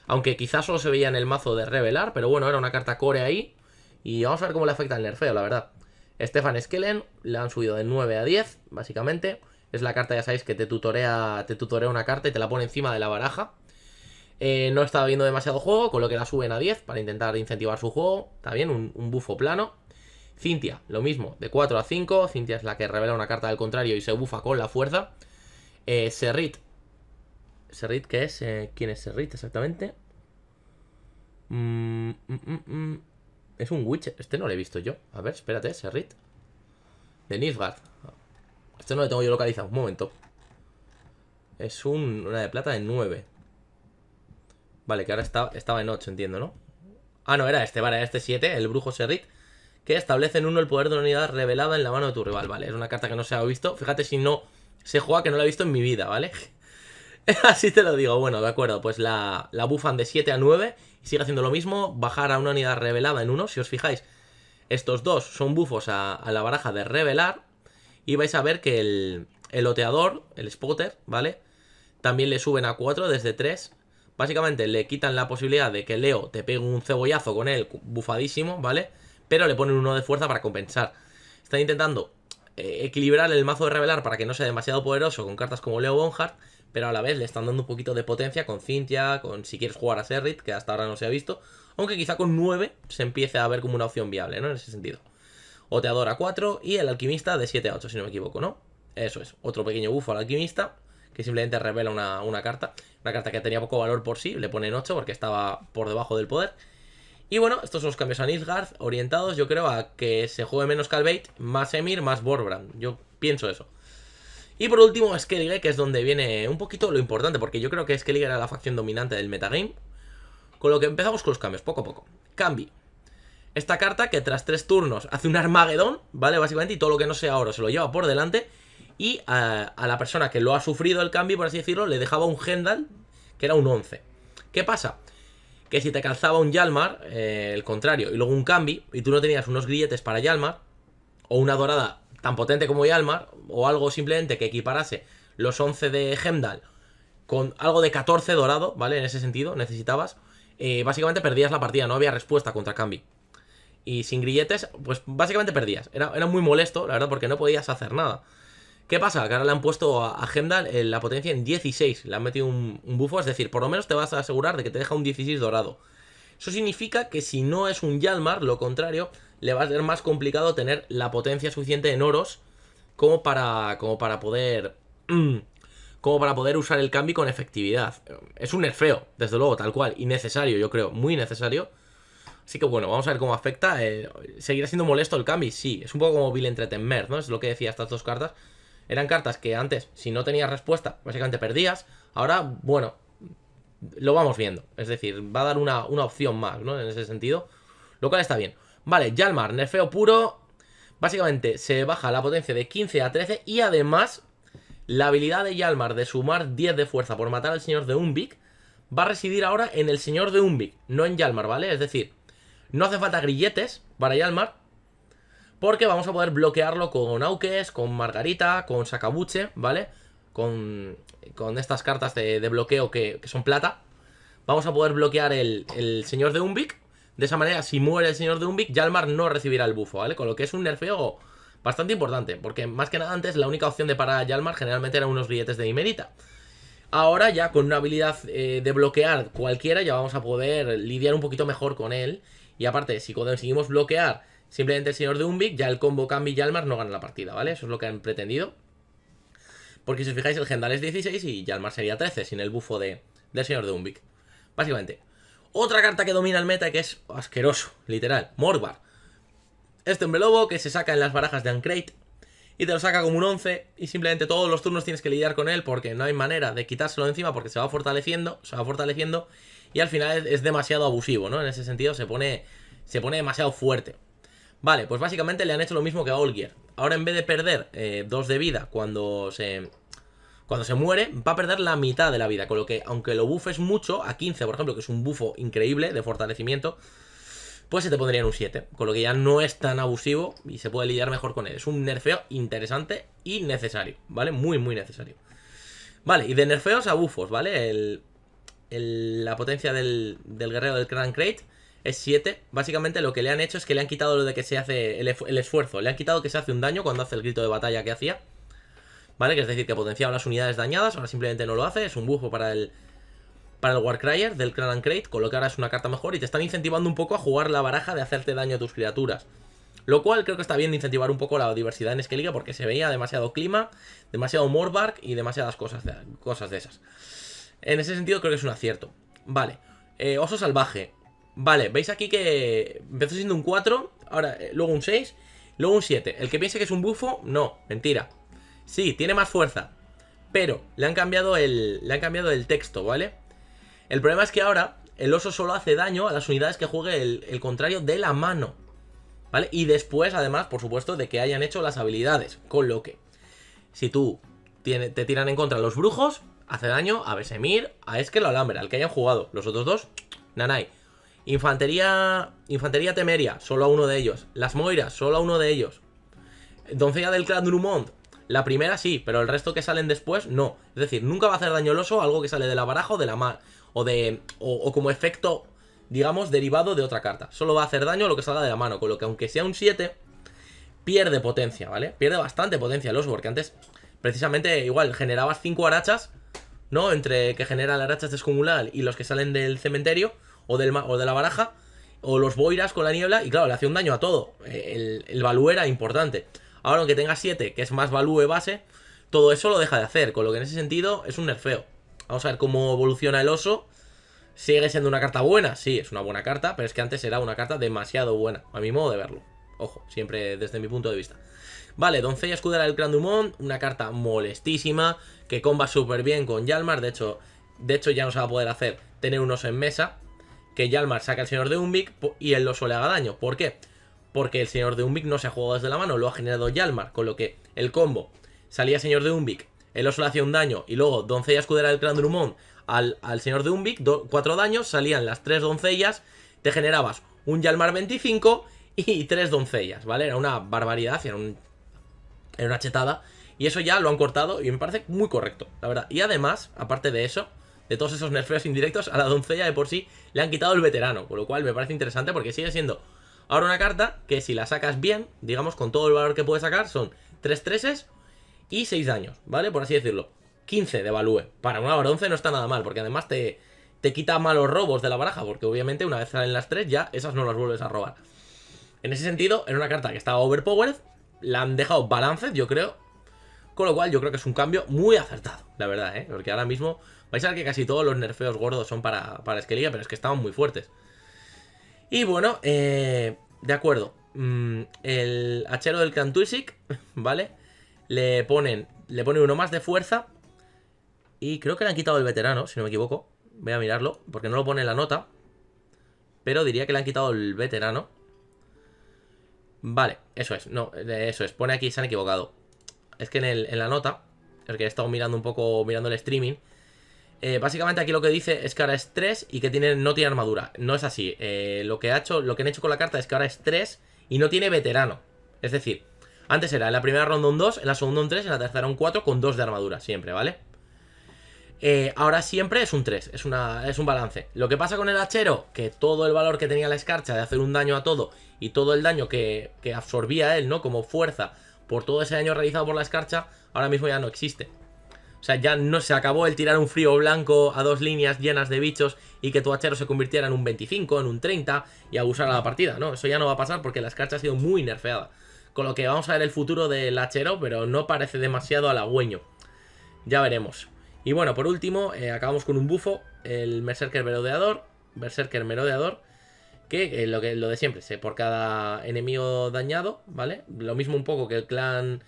A: Aunque quizás solo se veía en el mazo de revelar, pero bueno, era una carta core ahí. Y vamos a ver cómo le afecta el nerfeo, la verdad. Stefan Skellen le han subido de 9 a 10, básicamente. Es la carta, ya sabéis, que te tutorea una carta y te la pone encima de la baraja. No estaba viendo demasiado juego, con lo que la suben a 10 para intentar incentivar su juego. Está bien, un bufo plano. Cynthia, lo mismo, de 4 a 5. Cynthia es la que revela una carta del contrario y se bufa con la fuerza. Serrit. Serrit, ¿qué es? ¿Quién es Serrit exactamente? Es un Witcher. Este no lo he visto yo. A ver, espérate, Serrit. De Nilfgaard. Este no lo tengo yo localizado. Un momento. Es una de plata de 9. Vale, que ahora estaba en 8, entiendo, ¿no? Ah, no, era este, vale, era este 7, el brujo Serrit. Que establece en 1 el poder de una unidad revelada en la mano de tu rival, ¿vale? Es una carta que no se ha visto. Fíjate si no se juega que no la he visto en mi vida, ¿vale? Así te lo digo, bueno, de acuerdo. Pues la bufan de 7 a 9 y sigue haciendo lo mismo, bajar a una unidad revelada en 1. Si os fijáis, estos dos son bufos a la baraja de revelar. Y vais a ver que el oteador, el spotter, ¿vale? También le suben a 4 desde 3. Básicamente le quitan la posibilidad de que Leo te pegue un cebollazo con él bufadísimo, ¿vale? Pero le ponen uno de fuerza para compensar. Están intentando equilibrar el mazo de revelar para que no sea demasiado poderoso con cartas como Leo Bonhart, pero a la vez le están dando un poquito de potencia con Cynthia, con si quieres jugar a Serrit, que hasta ahora no se ha visto, aunque quizá con 9 se empiece a ver como una opción viable, ¿no? En ese sentido. Oteador a 4 y el alquimista de 7 a 8, si no me equivoco, ¿no? Eso es, otro pequeño bufo al alquimista, que simplemente revela una carta que tenía poco valor por sí, le ponen 8 porque estaba por debajo del poder. Y bueno, estos son los cambios a Nilfgaard, orientados yo creo a que se juegue menos Calveit, más Emir, más Vorbrand. Yo pienso eso. Y por último, Skellige, que es donde viene un poquito lo importante, porque yo creo que Skellige era la facción dominante del metagame. Con lo que empezamos con los cambios, poco a poco. Cambi. Esta carta que tras 3 turnos hace un Armagedón, ¿vale? Básicamente, y todo lo que no sea oro se lo lleva por delante. Y a la persona que lo ha sufrido el cambio, por así decirlo, le dejaba un Heimdall, que era un 11. ¿Qué pasa? Que si te calzaba un Hjalmar, el contrario, y luego un Cambi, y tú no tenías unos grilletes para Hjalmar, o una dorada tan potente como Hjalmar, o algo simplemente que equiparase los 11 de Heimdall con algo de 14 dorado, ¿vale? En ese sentido, necesitabas. Básicamente perdías la partida, no había respuesta contra Cambi. Y sin grilletes, pues básicamente perdías. Era muy molesto, la verdad, porque no podías hacer nada. ¿Qué pasa? Que ahora le han puesto a Heimdall la potencia en 16. Le han metido un bufo, es decir, por lo menos te vas a asegurar de que te deja un 16 dorado. Eso significa que si no es un Hjalmar, lo contrario, le va a ser más complicado tener la potencia suficiente en oros como para poder usar el cambio con efectividad. Es un nerfeo, desde luego, tal cual, y necesario, yo creo, muy necesario. Así que bueno, vamos a ver cómo afecta. ¿Seguirá siendo molesto el cambio? Sí, es un poco como Vil entre Temmer, ¿no? Es lo que decía estas dos cartas. Eran cartas que antes, si no tenías respuesta, básicamente perdías. Ahora, bueno, lo vamos viendo. Es decir, va a dar una opción más, ¿no? En ese sentido, lo cual está bien. Vale, Hjalmar, nerfeo puro. Básicamente se baja la potencia de 15 a 13 y además la habilidad de Hjalmar de sumar 10 de fuerza por matar al señor de Umbik va a residir ahora en el señor de Umbik, no en Hjalmar, ¿vale? Es decir, no hace falta grilletes para Hjalmar, porque vamos a poder bloquearlo con Aukes, con Margarita, con Sakabuche, ¿vale? Con estas cartas de bloqueo que son plata. Vamos a poder bloquear el señor de Umbik. De esa manera, si muere el señor de Umbik, Hjalmar no recibirá el bufo, ¿vale? Con lo que es un nerfeo bastante importante, porque más que nada antes la única opción de parar a Hjalmar generalmente eran unos grilletes de Imerita. Ahora ya con una habilidad de bloquear cualquiera ya vamos a poder lidiar un poquito mejor con él. Y aparte, si conseguimos bloquear simplemente el señor de Umbik, ya el combo Cambi y Hjalmar no gana la partida, ¿vale? Eso es lo que han pretendido. Porque si os fijáis, el Heimdall es 16 y Hjalmar sería 13 sin el bufo del señor de Umbik. Básicamente. Otra carta que domina el meta que es asqueroso, literal. Morgvar. Este hombre lobo que se saca en las barajas de Ancrate y te lo saca como un 11 y simplemente todos los turnos tienes que lidiar con él porque no hay manera de quitárselo de encima porque se va fortaleciendo y al final es demasiado abusivo, ¿no? En ese sentido se pone demasiado fuerte. Vale, pues básicamente le han hecho lo mismo que a Olgierd. Ahora en vez de perder 2 de vida cuando se muere, va a perder la mitad de la vida. Con lo que, aunque lo buffes mucho, a 15 por ejemplo, que es un bufo increíble de fortalecimiento, pues se te pondría en un 7. Con lo que ya no es tan abusivo y se puede lidiar mejor con él. Es un nerfeo interesante y necesario, ¿vale? Muy, muy necesario. Vale, y de nerfeos a bufos, ¿vale? La potencia del guerrero del Clan Crate es 7. Básicamente lo que le han hecho es que le han quitado lo de que se hace el esfuerzo. Le han quitado que se hace un daño cuando hace el grito de batalla que hacía, ¿vale? Que es decir, que potenciaba las unidades dañadas. Ahora simplemente no lo hace. Es un bufo para el Warcrier del Clan Crate, con lo que ahora es una carta mejor y te están incentivando un poco a jugar la baraja de hacerte daño a tus criaturas. Lo cual creo que está bien de incentivar un poco la diversidad en Skellige porque se veía demasiado clima, demasiado Morbark y demasiadas cosas de esas. En ese sentido creo que es un acierto. Vale, oso salvaje. Vale, veis aquí que empezó siendo un 4, ahora luego un 6, luego un 7. El que piense que es un bufo, no, mentira. Sí, tiene más fuerza, pero le han cambiado el texto, ¿vale? El problema es que ahora el oso solo hace daño a las unidades que juegue el contrario de la mano, ¿vale? Y después, además, por supuesto, de que hayan hecho las habilidades. Con lo que, si tú te tiran en contra los brujos, hace daño a Besemir, a Eskel o a Lambert, al que hayan jugado. Los otros dos, nanay. Infantería Temeria, solo a uno de ellos. Las Moiras, solo a uno de ellos. Doncella del Clan Drummond, la primera sí, pero el resto que salen después, no. Es decir, nunca va a hacer daño el oso algo que sale de la baraja o de la mano. O como efecto, digamos, derivado de otra carta. Solo va a hacer daño lo que salga de la mano. Con lo que aunque sea un 7, pierde potencia, ¿vale? Pierde bastante potencia el oso, porque antes, precisamente, igual, generabas 5 arachas, ¿no? Entre que genera las arachas descomunal y los que salen del cementerio o de la baraja, o los boiras con la niebla, y claro, le hacía un daño a todo. El value era importante. Ahora, aunque tenga 7, que es más value base, todo eso lo deja de hacer, con lo que en ese sentido es un nerfeo. Vamos a ver cómo evoluciona el oso ¿Sigue siendo una carta buena? Sí, es una buena carta, pero es que antes era una carta demasiado buena, a mi modo de verlo. Ojo, siempre desde mi punto de vista. Vale, Doncella Escudera del Clan Dumont, una carta molestísima, que comba súper bien con Yalmar, de hecho ya no se va a poder hacer tener unos en mesa, que Yalmar saca el Señor de Umbic y el oso le haga daño. ¿Por qué? Porque el Señor de Umbic no se ha jugado desde la mano, lo ha generado Yalmar, con lo que el combo salía Señor de Umbic, el oso le hacía un daño y luego Doncella Escudera del Clan Dumont al Señor de Umbic, 4 daños, salían las 3 doncellas, te generabas un Yalmar 25 y 3 doncellas, ¿vale? Era una barbaridad, era una chetada. Y eso ya lo han cortado y me parece muy correcto, la verdad. Y además, aparte de eso, de todos esos nerfeos indirectos, a la doncella de por sí le han quitado el veterano. Por lo cual me parece interesante porque sigue siendo ahora una carta que si la sacas bien, digamos con todo el valor que puedes sacar, son 3 treses y 6 daños, ¿vale? Por así decirlo. 15 de value. Para una bronce no está nada mal, porque además te quita malos robos de la baraja, porque obviamente una vez salen las 3 ya esas no las vuelves a robar. En ese sentido, era una carta que estaba overpowered, la han dejado balanced, yo creo. Con lo cual yo creo que es un cambio muy acertado, la verdad, ¿eh? Porque ahora mismo vais a ver que casi todos los nerfeos gordos son para Skellige, pero es que estaban muy fuertes. Y bueno, de acuerdo. El hachero del Clan Tuisik, ¿vale? Le pone uno más de fuerza. Y creo que le han quitado el veterano, si no me equivoco. Voy a mirarlo, porque no lo pone en la nota. Pero diría que le han quitado el veterano. Vale, eso es, no, eso es, pone aquí, se han equivocado. Es que en la nota, porque he estado mirando un poco, mirando el streaming, básicamente aquí lo que dice es que ahora es 3 y que no tiene armadura. No es así, lo que han hecho con la carta es que ahora es 3 y no tiene veterano. Es decir, antes era en la primera ronda un 2, en la segunda un 3, en la tercera un 4 con 2 de armadura, siempre, ¿vale? Ahora siempre es un 3, es un balance. Lo que pasa con el hachero, que todo el valor que tenía la escarcha de hacer un daño a todo y todo el daño que absorbía él, ¿no? Como fuerza por todo ese daño realizado por la escarcha, ahora mismo ya no existe. O sea, ya no se acabó el tirar un frío blanco a 2 líneas llenas de bichos y que tu hachero se convirtiera en un 25, en un 30 y abusar a la partida, ¿no? Eso ya no va a pasar porque la escarcha ha sido muy nerfeada. Con lo que vamos a ver el futuro del hachero, pero no parece demasiado halagüeño. Ya veremos. Y bueno, por último, acabamos con un bufo, el Berserker Merodeador, que lo de siempre, por cada enemigo dañado, ¿vale? Lo mismo un poco que el clan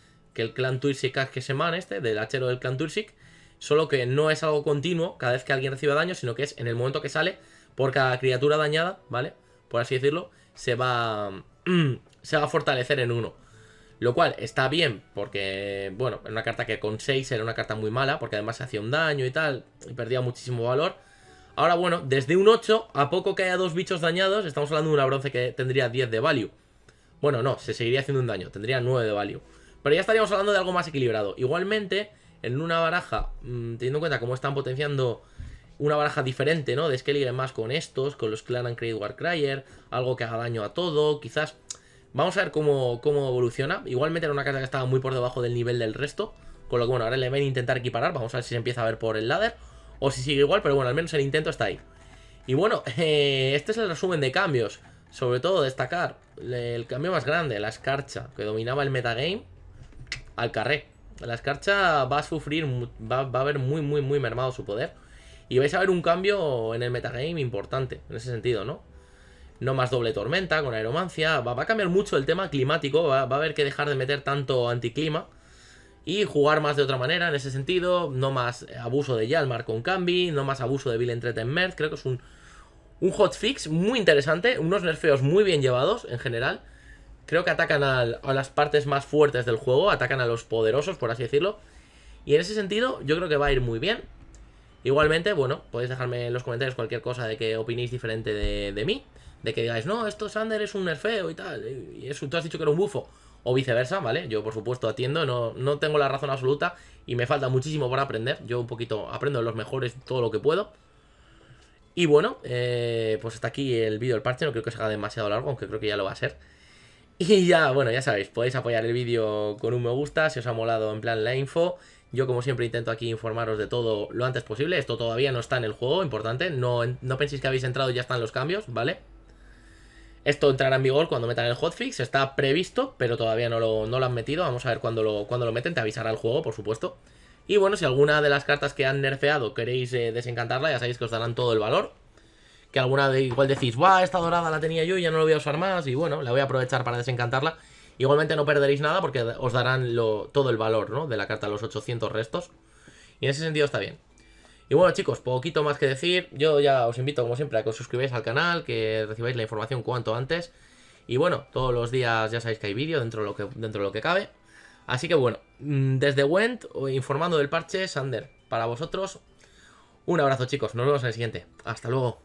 A: Tursik que se man del hachero del clan Tursik, solo que no es algo continuo cada vez que alguien reciba daño, sino que es en el momento que sale, por cada criatura dañada, ¿vale? Por así decirlo, se va a fortalecer en 1. Lo cual está bien, porque, bueno, era una carta que con 6 era una carta muy mala, porque además se hacía un daño y tal, y perdía muchísimo valor. Ahora, bueno, desde un 8, a poco que haya 2 bichos dañados, estamos hablando de una bronce que tendría 10 de value. Bueno, no, se seguiría haciendo un daño, tendría 9 de value. Pero ya estaríamos hablando de algo más equilibrado. Igualmente, en una baraja, teniendo en cuenta cómo están potenciando una baraja diferente, ¿no? De Skellige más con estos, con los Clan and Creed Warcryer, algo que haga daño a todo, quizás... Vamos a ver cómo evoluciona. Igualmente era una carta que estaba muy por debajo del nivel del resto. Con lo que bueno, ahora le ven a intentar equiparar. Vamos a ver si se empieza a ver por el ladder o si sigue igual, pero bueno, al menos el intento está ahí. Y bueno, este es el resumen de cambios. Sobre todo destacar el cambio más grande, la escarcha, que dominaba el metagame al carré. La escarcha va a sufrir, va a ver muy mermado su poder. Y vais a ver un cambio en el metagame importante, en ese sentido, ¿no? No más doble tormenta con aeromancia. Va a cambiar mucho el tema climático. Va a haber que dejar de meter tanto anticlima y jugar más de otra manera en ese sentido. No más abuso de Yalmar con Cambi. No más abuso de Villain Threat en Merz. Creo que es un hotfix muy interesante. Unos nerfeos muy bien llevados en general. Creo que atacan a las partes más fuertes del juego. Atacan a los poderosos, por así decirlo. Y en ese sentido yo creo que va a ir muy bien. Igualmente, bueno, podéis dejarme en los comentarios cualquier cosa de que opinéis diferente de mí. De que digáis, no, esto Sander es un nerfeo y tal, y eso tú has dicho que era un bufo, o viceversa, ¿vale? Yo por supuesto atiendo, no tengo la razón absoluta y me falta muchísimo por aprender. Yo un poquito aprendo de los mejores todo lo que puedo. Y bueno, pues hasta aquí el vídeo del parche, no creo que se haga demasiado largo, aunque creo que ya lo va a ser. Y ya, bueno, ya sabéis, podéis apoyar el vídeo con un me gusta si os ha molado en plan la info. Yo como siempre intento aquí informaros de todo lo antes posible. Esto todavía no está en el juego, importante, no penséis que habéis entrado y ya están los cambios, ¿vale? Esto entrará en vigor cuando metan el hotfix, está previsto, pero todavía no lo han metido. Vamos a ver cuando lo meten, te avisará el juego, por supuesto. Y bueno, si alguna de las cartas que han nerfeado queréis desencantarla, ya sabéis que os darán todo el valor. que alguna de igual decís, ¡buah, esta dorada la tenía yo y ya no la voy a usar más! Y bueno, la voy a aprovechar para desencantarla. Igualmente no perderéis nada porque os darán todo el valor, ¿no? De la carta, los 800 restos. Y en ese sentido está bien. Y bueno, chicos, poquito más que decir. Yo ya os invito, como siempre, a que os suscribáis al canal, que recibáis la información cuanto antes. Y bueno, todos los días ya sabéis que hay vídeo dentro de lo que cabe. Así que bueno, desde Went, informando del parche, Sander, para vosotros, un abrazo, chicos. Nos vemos en el siguiente. Hasta luego.